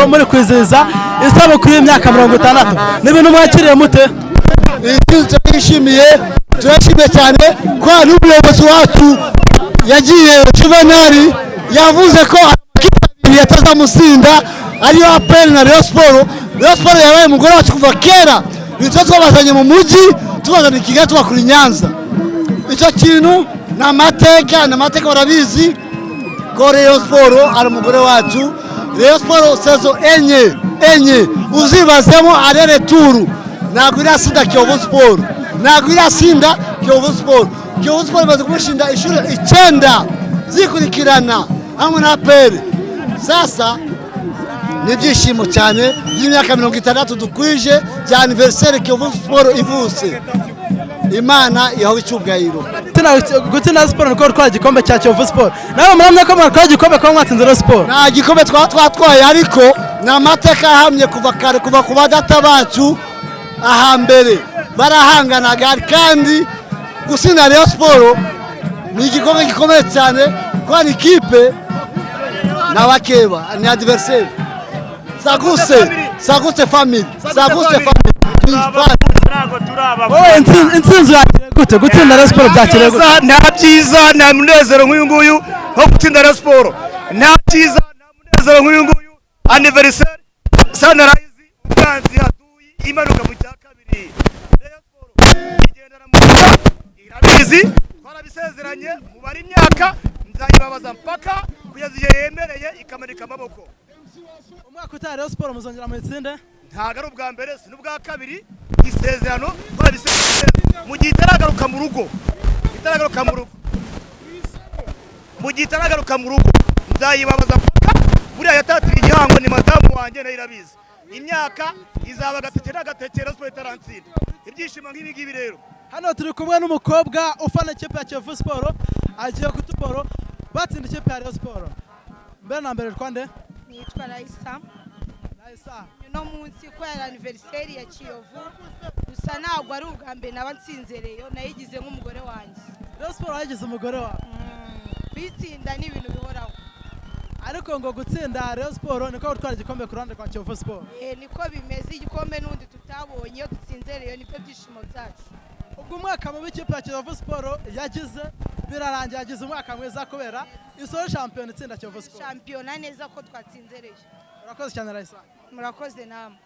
muri kwizihiza isabukuru y'imyaka 60 n'ibintu mwakiriye mute? Turashimiye cyane ko n'umuyobozi wacu yagiye Juvenali yavuze ko yatazamusinda ariyo apel na Rayon Sport. Rayon Sport yabaye umugore wacu kuva kera, bityo twabazanye mu mujyi tubazana Kigali tubakuri Nyanza. Icyo kintu n'amateka barabizi ko Rayon Sport ari umugore wacu. Rayon Sport sezo enye uzibazemo arere turu ntabwo irasinda Kiyovu Sport, ntabwo irasinda Kiyovu Sport. Kiyovu Sport imaze kumushinda ishuri 9 zikurikirana hamwe na pere. Sasa nibyishimo cyane y'imyaka 60 dukwije cya anniversaire Kiyovu Sport ivuse. Imana yaho icyubwayiro. Gutsinda Sport nuko twatwaye igikombe cya Kiyovu Sport. Nawe muramye ko mwatwaye igikombe ko mwatsinze Rayon Sport. Nta gikombe twatwaye ariko n'amateka ahamye kuva kare, kuva ku badata bacu ahambere barahanganaga, kandi gusinda Rayon Sport ni igikombe gikomeye cyane kwa ikipe n'abakeba ni adversaire. Saguse family. Intsinzi yakire gute gutsinda Rayon Sport byakire gute? Nta byiza nta munezero nk'uyu nguyu nko gutsinda Rayon Sport. Nta byiza nta munezero nk'uyu nguyu anniversaire Sunrise umwanzi yaduye imanuka mu cya kabiri. Rayon Sport igendera mu irabizi twarabisezeranye mu bari imyaka nzayibabaza mpaka kugeza igihe yemereye ikamanika amaboko. Umwaka utaha Rayon Sport muzongera mu itsinde? Ntago ari ubwa mbere si n'ubwa kabiri. Isezerano twarabisezeranye mu gihe itaragaruka mu rugo, mu gihe itaragaruka mu rugo nzayibabaza mpaka buriya yatatira igihango ni madamu wanjye nayo irabizi. Imyaka izaba agatekera Sport itaransinda. Ibyishimo nk'ibi ngibi rero. Hano turi kumwe n'umukobwa ufana ikipe ya Kiyovu Sport agiye kutuporo batsinda ikipe ya Rayon Sport. Mbere na mbere twande nitwa Raisa. No munsi ko ya anniversaire ya Kiyovu gusa ntabwo ari ubwa mbere nabatsinze Rayon, nayigize nk'umugore wanjye. Rayon Sport yagize umugore wa bitsinda ni ibintu bihoraho, ariko ngo gutsinda Rayon Sport niko gutwara igikombe ku ruhande kwa Kiyovu Sport. Niko bimeze, igikombe n'undi tutabonye iyo dutsinze Rayon nibyo byishimo byacu. Ubwo umwaka mu bikipe ya Kiyovu Sport yagize birarangiye, yagize umwaka mwiza kubera isoro champion itsinda Kiyovu Sport. Champion neza ko twatsinze Rayon. Murakoze cyane Raisa. Murakoze namwe.